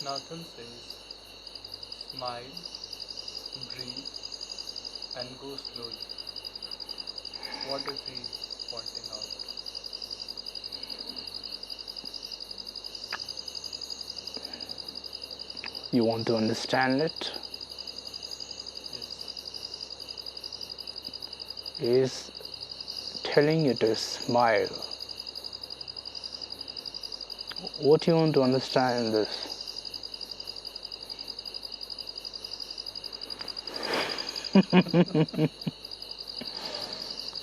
Nathan says, smile, breathe, and go slowly. What is he pointing out? You want to understand it? Yes, He is telling you to smile. What you want to understand in this?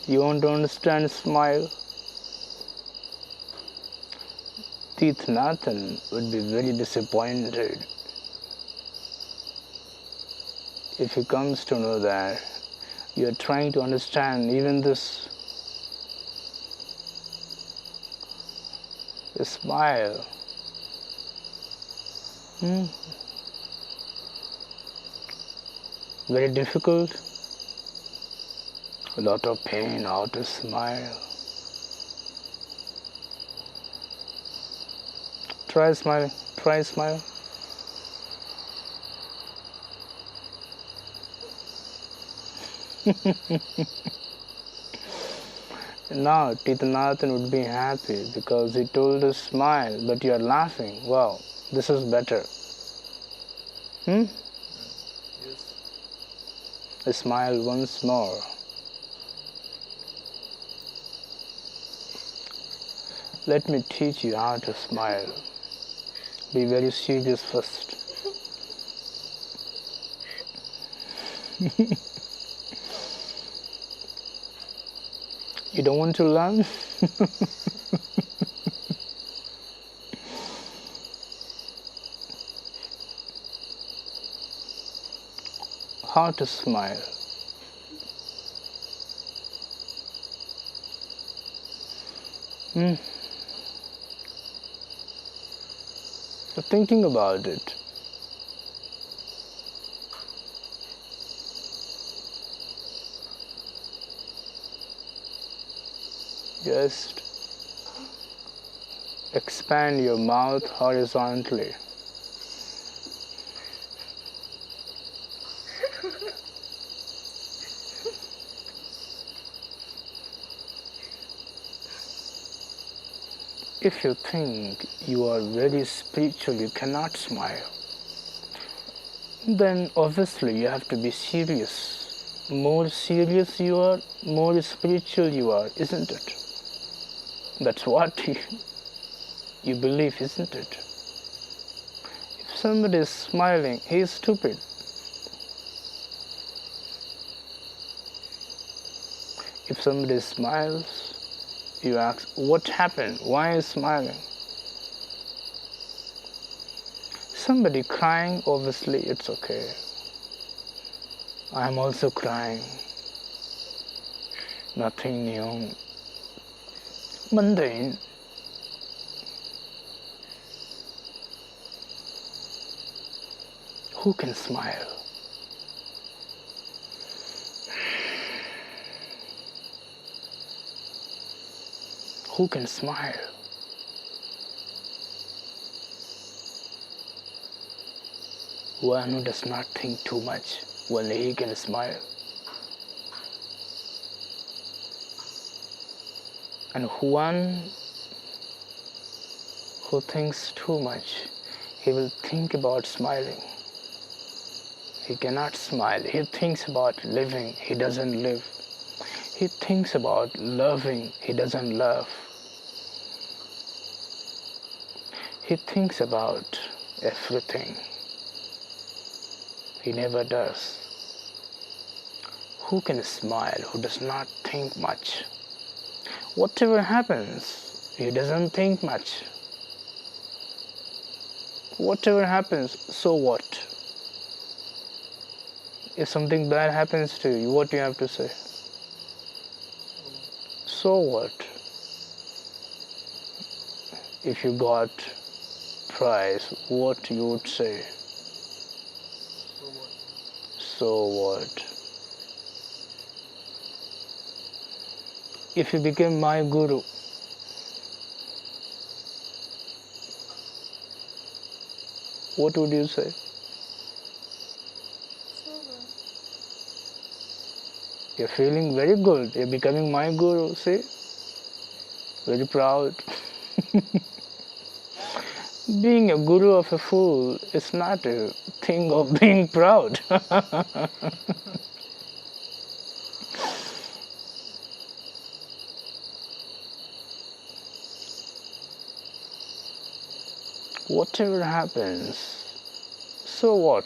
You want to understand smile? Teeth Nathan would be very disappointed if he comes to know that you are trying to understand even this smile. Very difficult, a lot of pain, how to smile. Try smile, try smile. Now Tithanathan would be happy because he told us smile, but you are laughing. Wow, this is better. yes, Smile once more. Let me teach you how to smile. Be very serious first. You don't want to learn? How to smile? So thinking about it, just expand your mouth horizontally. If you think you are very spiritual, you cannot smile, then obviously you have to be serious. More serious you are, more spiritual you are, isn't it? That's what you believe, isn't it? If somebody is smiling, he is stupid. If somebody smiles, you ask, what happened? Why is smiling? Somebody crying, obviously it's okay. I'm also crying. Nothing new. Mundane. Who can smile? Who can smile? One who does not think too much, only he can smile. And one who thinks too much, he will think about smiling. He cannot smile. He thinks about living, he doesn't live. He thinks about loving, he doesn't love. He thinks about everything. He never does. Who can smile who does not think much? Whatever happens, he doesn't think much. Whatever happens, so what? If something bad happens to you, what do you have to say? So what? If you got prize, what you would say? so what? So what? If you became my guru, What would you say? So good. You're feeling very good. You're becoming my guru, see? Very proud. Being a guru of a fool is not a thing of being proud. Whatever happens, so what?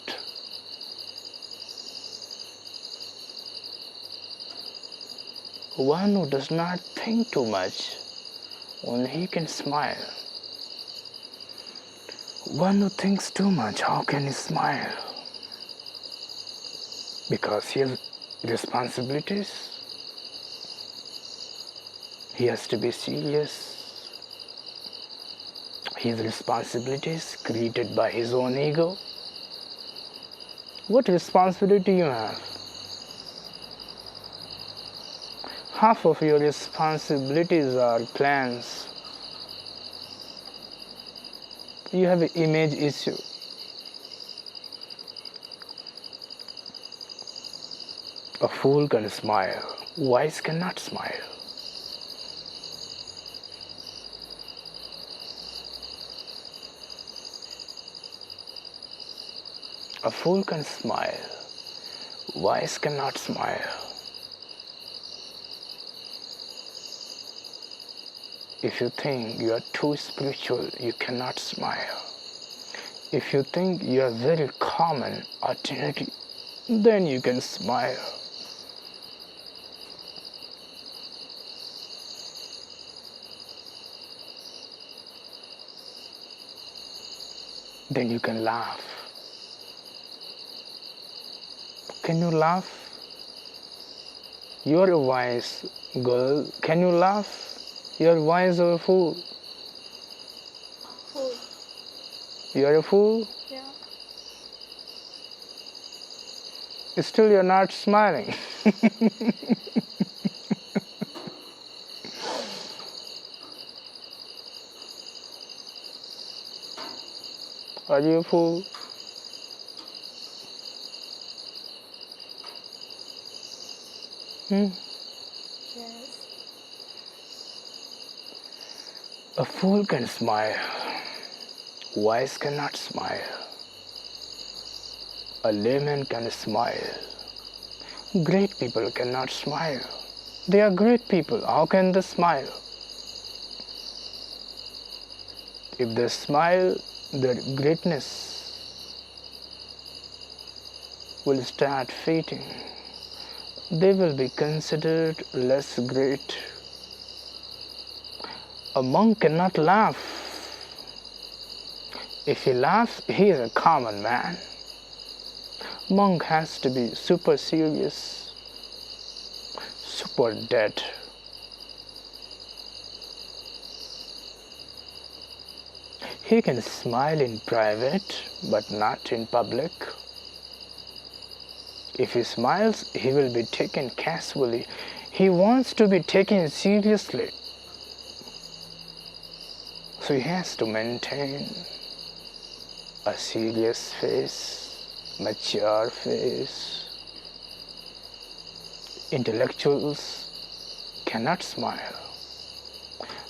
One who does not think too much, only he can smile. One who thinks too much, how can he smile? Because he has responsibilities. He has to be serious. His responsibilities created by his own ego. What responsibility you have? Half of your responsibilities are plans. You have an image issue. A fool can smile, wise cannot smile. A fool can smile, wise cannot smile. If you think you are too spiritual, you cannot smile. If you think you are very common, ordinary, then you can smile. Then you can laugh. Can you laugh? You are a wise girl. Can you laugh? You are wise or a fool? Food. You are a fool? Yeah. Still you are not smiling. Are you a fool? Yes. A fool can smile. Wise cannot smile. A layman can smile. Great people cannot smile. They are great people. How can they smile? If they smile, their greatness will start fading. They will be considered less great. A monk cannot laugh. If he laughs, he is a common man. Monk has to be super serious, super dead. He can smile in private, but not in public. If he smiles, he will be taken casually. He wants to be taken seriously. So he has to maintain a serious face, mature face. Intellectuals cannot smile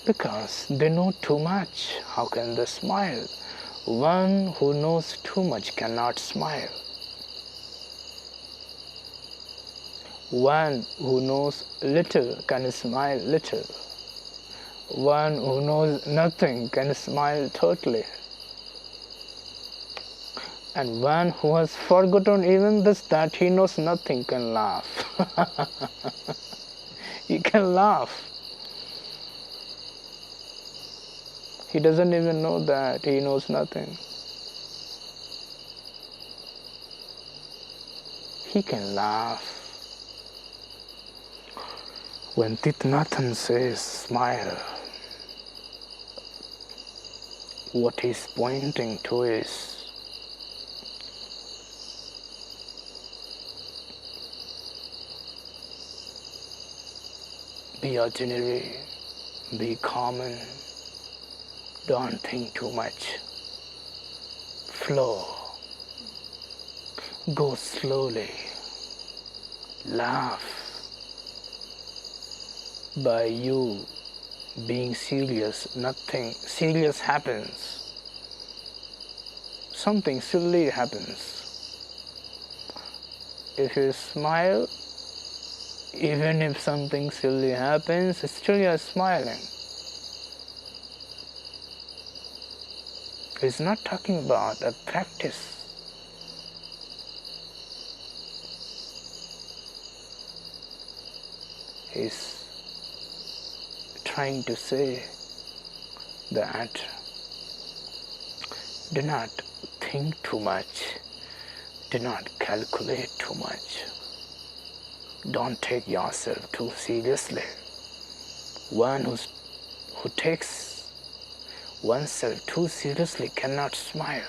because they know too much. How can they smile? One who knows too much cannot smile. One who knows little can smile little. One who knows nothing can smile totally. And one who has forgotten even this, that he knows nothing, can laugh. He can laugh. He doesn't even know that he knows nothing. He can laugh. When Thich Nhat Hanh says smile, what he's pointing to is be ordinary, be common, don't think too much. flow. Go slowly. Laugh. By you being serious, nothing serious happens. Something silly happens. If you smile, even if something silly happens, still you are smiling. He's not talking about a practice. He's trying to say that do not think too much, do not calculate too much, don't take yourself too seriously. One who takes oneself too seriously cannot smile.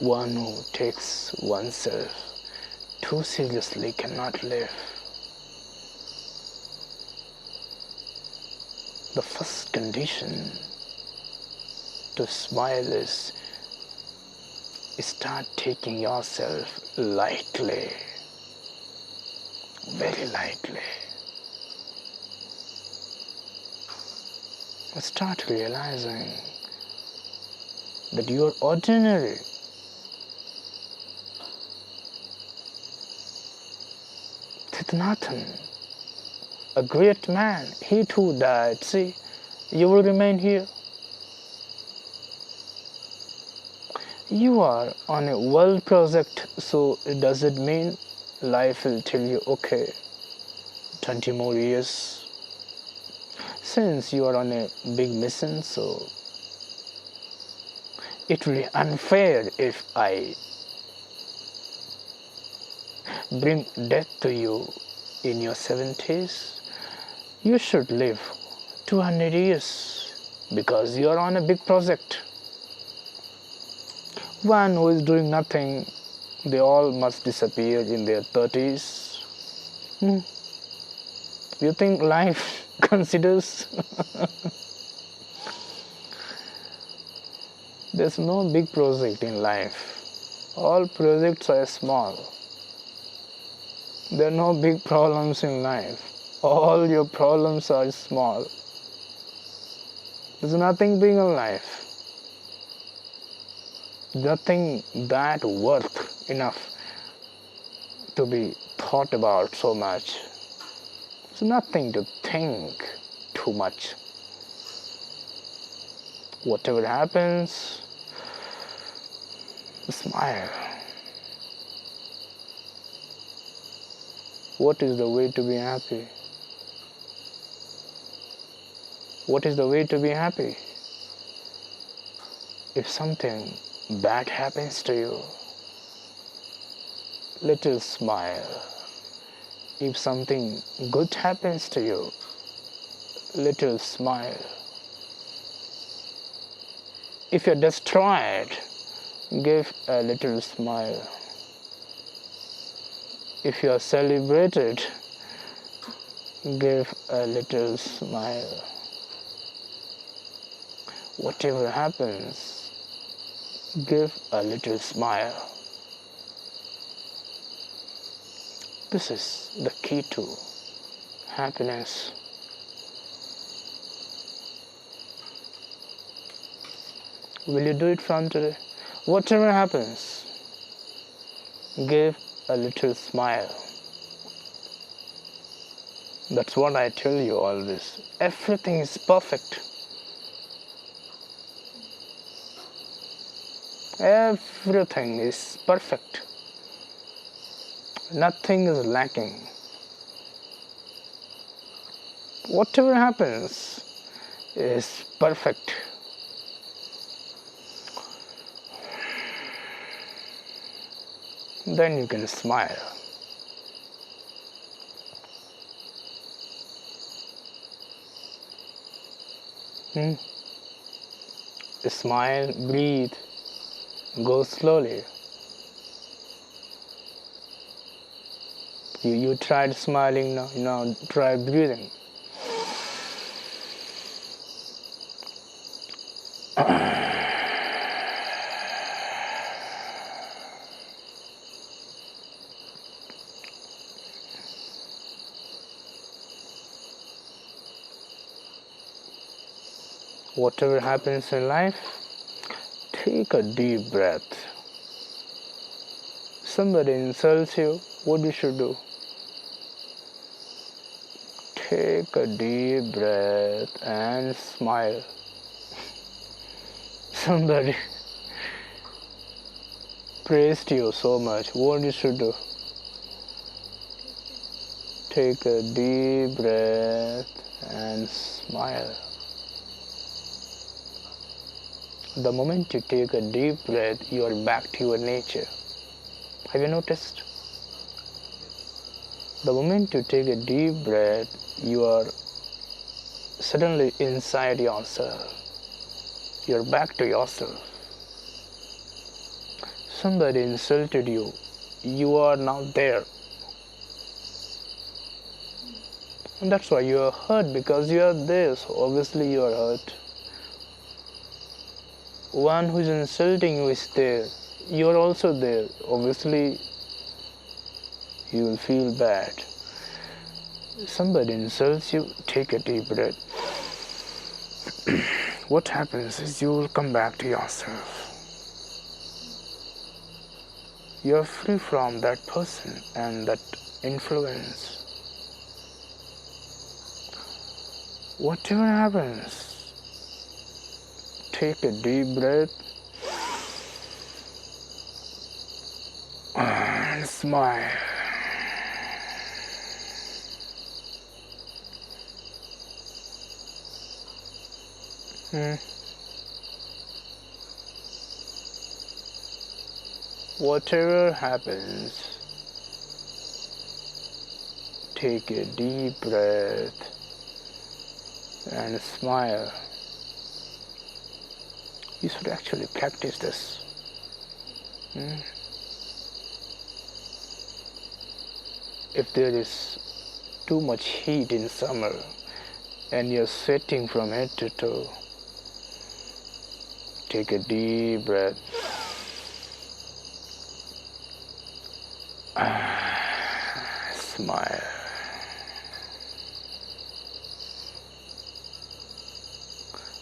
One who takes oneself too seriously cannot live. The first condition to smile is start taking yourself lightly, very lightly. Start realizing that you are ordinary. Nothing. A great man, he too died. See, you will remain here. You are on a world project, so does it mean life will tell you, okay, 20 more years? Since you are on a big mission, so it will be unfair if I bring death to you in your 70s. You should live 200 years because you are on a big project. One who is doing nothing, they all must disappear in their 30s. You think life considers? There's no big project in life. All projects are small. There are no big problems in life. All your problems are small. There's nothing big in life. Nothing that worth enough to be thought about so much. There's nothing to think too much. Whatever happens, smile. What is the way to be happy? What is the way to be happy? If something bad happens to you, little smile. If something good happens to you, little smile. If you're destroyed, give a little smile. If you are celebrated, give a little smile. Whatever happens, give a little smile. This is the key to happiness. Will you do it from today? Whatever happens, give a little smile. That's what I tell you always. Everything is perfect. Everything is perfect. Nothing is lacking. Whatever happens is perfect. Then you can smile. Smile, breathe, go slowly. You tried smiling, now try breathing. Whatever happens in life, take a deep breath. Somebody insults you, what you should do? Take a deep breath and smile. Somebody praised you so much, what you should do? Take a deep breath and smile. The moment you take a deep breath, you are back to your nature. Have you noticed? The moment you take a deep breath, you are suddenly inside yourself. You're back to yourself. Somebody insulted you. You are now there. And that's why you are hurt, because you are there. So obviously you are hurt. One who is insulting you is there. You are also there. Obviously you will feel bad. Somebody insults you, take a deep breath. What happens is you will come back to yourself. You are free from that person and that influence. Whatever happens, take a deep breath and smile. Whatever happens, take a deep breath and smile. You should actually practice this. If there is too much heat in summer and you're sweating from head to toe, take a deep breath. Smile.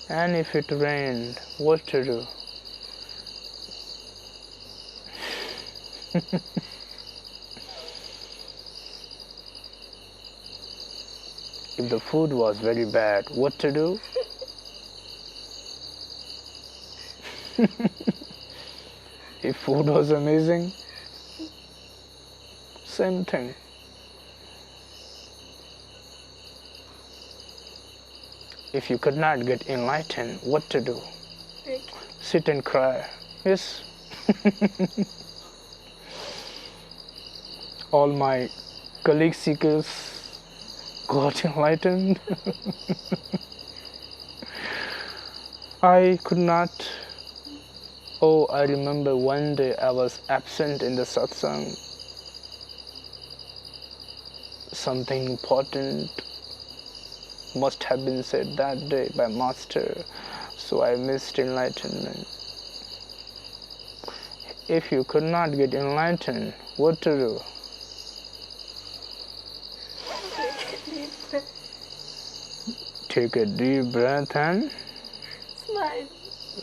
And if it rained, what to do? If the food was very bad, what to do? If food was amazing, same thing. If you could not get enlightened, what to do? Sit and cry. Yes. All my colleague seekers got enlightened. I could not. Oh, I remember one day I was absent in the satsang. Something important must have been said that day by Master, so I missed enlightenment. If you could not get enlightened, what to do? Take a deep breath and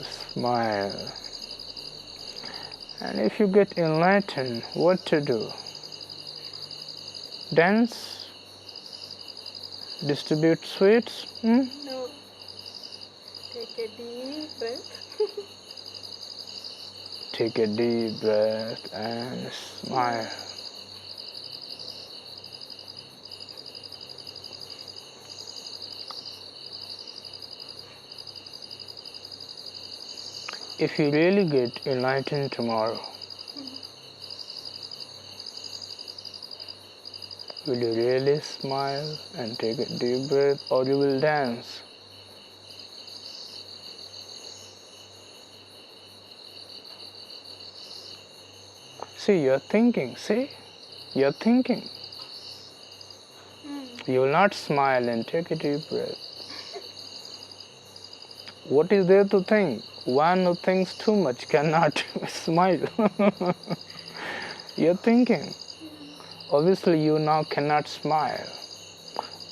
smile. And if you get enlightened, what to do? Dance? Distribute sweets? No. Take a deep breath. Take a deep breath and smile. If you really get enlightened tomorrow, will you really smile and take a deep breath, or you will dance? See, you're thinking, you're thinking. You will not smile and take a deep breath. What is there to think? One who thinks too much cannot smile. You're thinking. Obviously, you now cannot smile.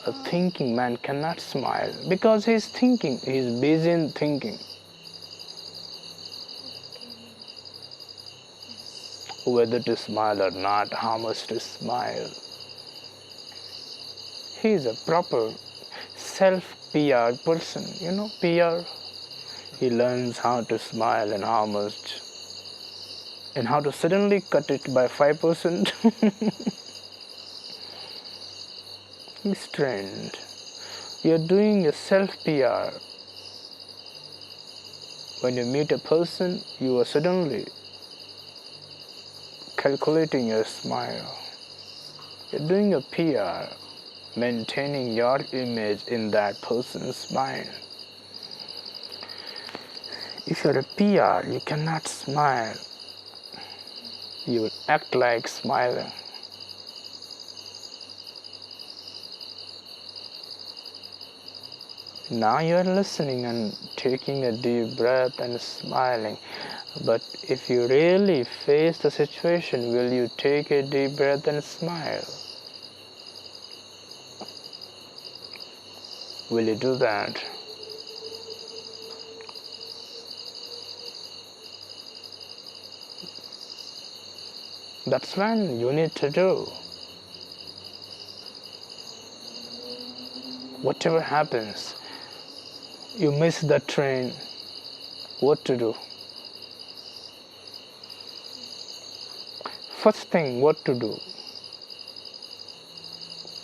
A thinking man cannot smile because he's thinking, he's busy in thinking. Whether to smile or not, how much to smile. He is a proper self-PR person, PR. He learns how to smile and how much, and how to suddenly cut it by 5%. He's trained. You're doing a self-PR. When you meet a person, you are suddenly calculating your smile. You're doing a PR, maintaining your image in that person's mind. If you're a PR, you cannot smile. You will act like smiling. Now you are listening and taking a deep breath and smiling. But if you really face the situation, will you take a deep breath and smile? Will you do that? That's when you need to do. Whatever happens, you miss the train, what to do? First thing, what to do?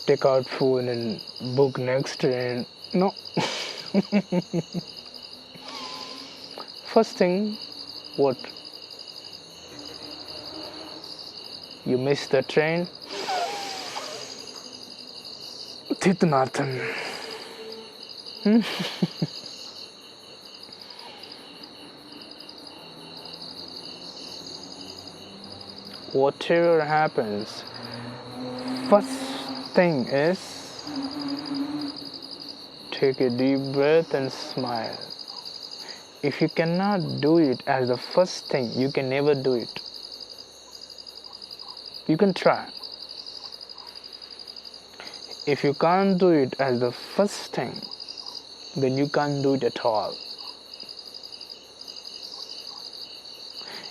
Take out phone and book next train. No. First thing, what? You miss the train. Titnathan. Whatever happens, first thing is take a deep breath and smile. If you cannot do it as the first thing, you can never do it. You can try. If you can't do it as the first thing, then you can't do it at all.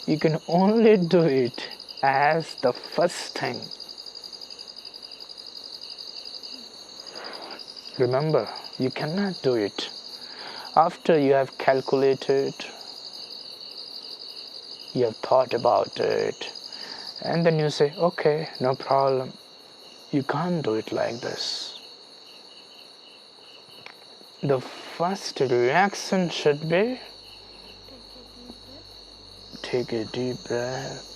You can only do it as the first thing. Remember, you cannot do it after you have calculated, you have thought about it, and then you say, okay, no problem. You can't do it like this. The first reaction should be take a deep breath.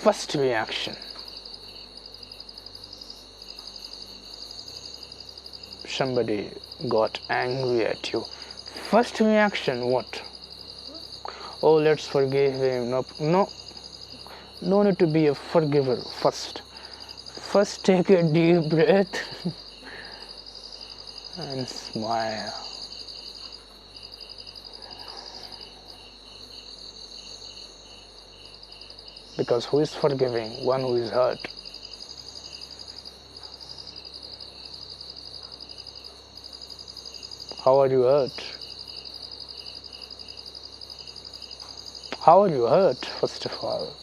First reaction. Somebody got angry at you. First reaction, what? Oh, let's forgive him. No need to be a forgiver first. First take a deep breath and smile. Because who is forgiving? One who is hurt. How are you hurt? How are you hurt, first of all?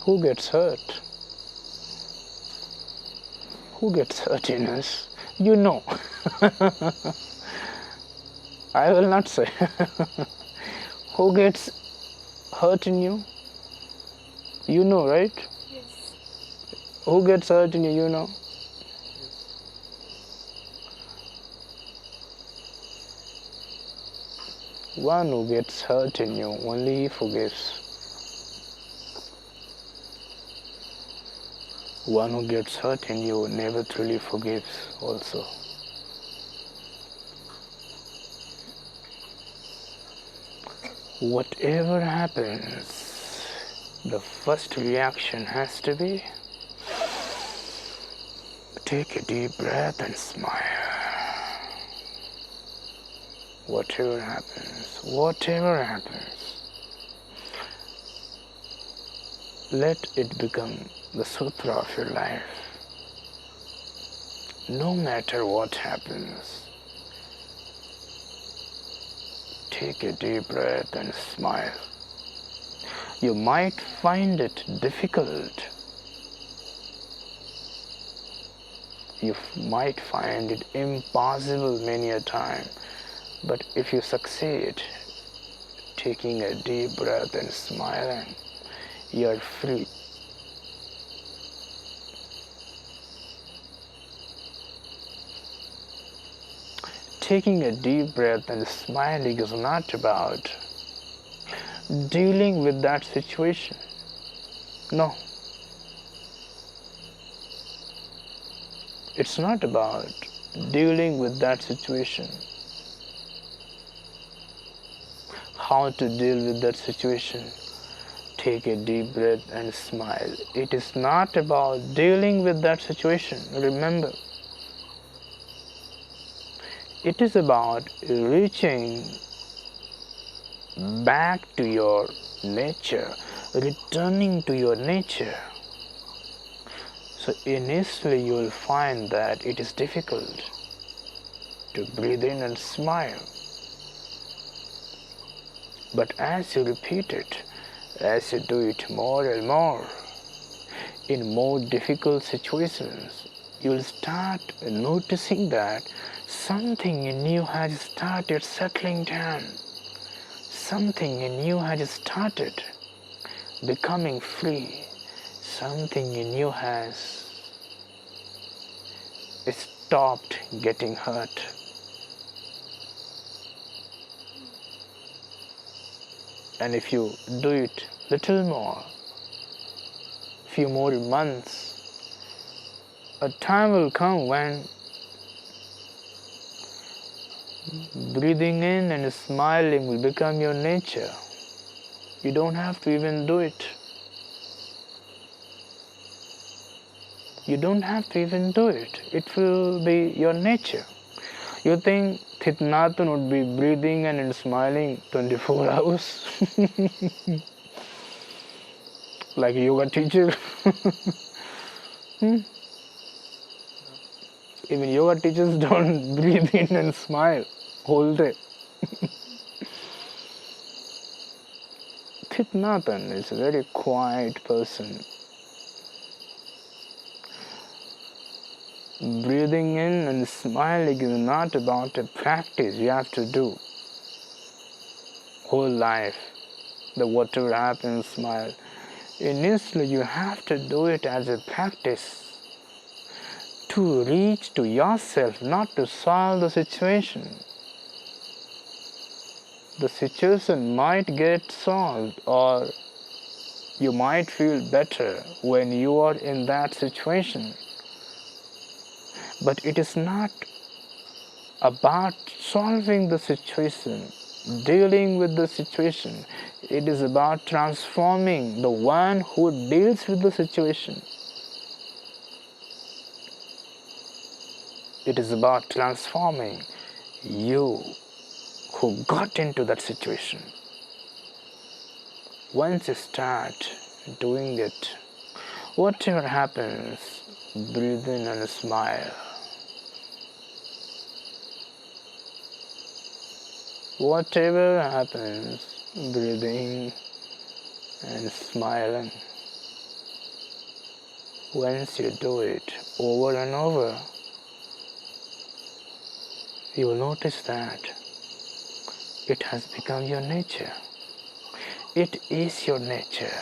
Who gets hurt? Who gets hurt in us? You know. I will not say. Who gets hurt in you? You know, right? Yes. Who gets hurt in you? You know. One who gets hurt in you, only he forgives. One who gets hurt in you never truly forgives also. Whatever happens, the first reaction has to be take a deep breath and smile. whatever happens, let it become the sutra of your life. No matter what happens, take a deep breath and smile. You might find it difficult. You might find it impossible many a time. But if you succeed, taking a deep breath and smiling, you are free. Taking a deep breath and smiling is not about dealing with that situation. No. It's not about dealing with that situation. How to deal with that situation? Take a deep breath and smile. It is not about dealing with that situation. Remember, it is about reaching back to your nature, returning to your nature. So initially you will find that it is difficult to breathe in and smile. But as you repeat it, as you do it more and more, in more difficult situations, you will start noticing that something in you has started settling down. Something in you has started becoming free. Something in you has stopped getting hurt. And if you do it little more, few more months, a time will come when breathing in and smiling will become your nature. You don't have to even do it. You don't have to even do it. It will be your nature. You think Thich Nhat Hanh would be breathing and smiling 24 hours? Like a yoga teacher? Even yoga teachers don't breathe in and smile whole day. Thich Nhat Hanh is a very quiet person. Breathing in and smiling is not about a practice you have to do whole life. The whatever happens, smile. Initially, you have to do it as a practice to reach to yourself, not to solve the situation. The situation might get solved, or you might feel better when you are in that situation. But it is not about solving the situation, dealing with the situation. It is about transforming the one who deals with the situation. It is about transforming you who got into that situation. Once you start doing it, whatever happens, breathe in and smile. Whatever happens, breathing and smiling. Once you do it over and over, you will notice that it has become your nature. It is your nature.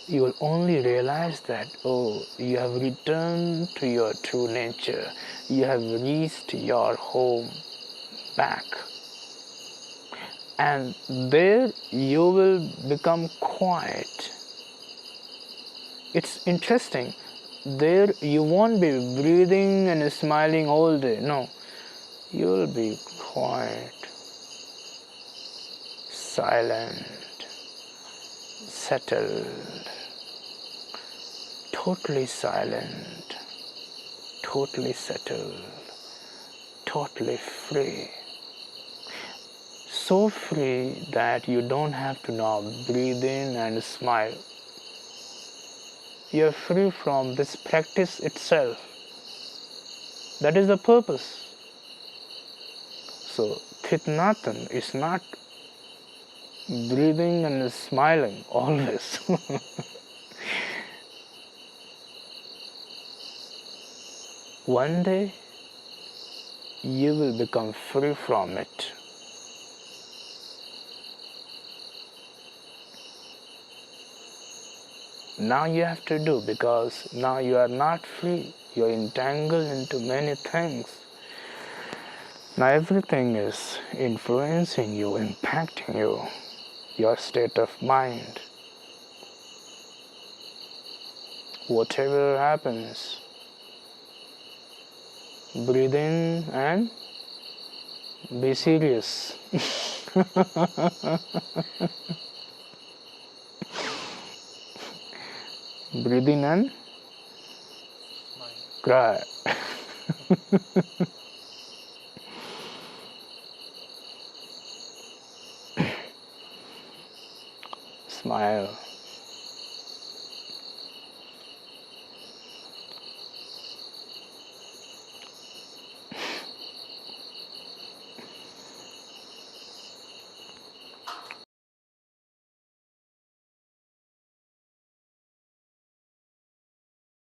You will only realize that, oh, you have returned to your true nature. You have reached your home back. And there you will become quiet. It's interesting. There you won't be breathing and smiling all day. No, you will be quiet, silent, settled, totally silent, totally settled, totally free. so free that you don't have to now breathe in and smile. You are free from this practice itself. That is the purpose. So, Thitnatan is not breathing and smiling always. One day, you will become free from it. Now you have to do, because now you are not free. You are entangled into many things. Now everything is influencing you, impacting you, your state of mind. Whatever happens, breathe in and be serious. Breathe in and Smile. cry. Smile.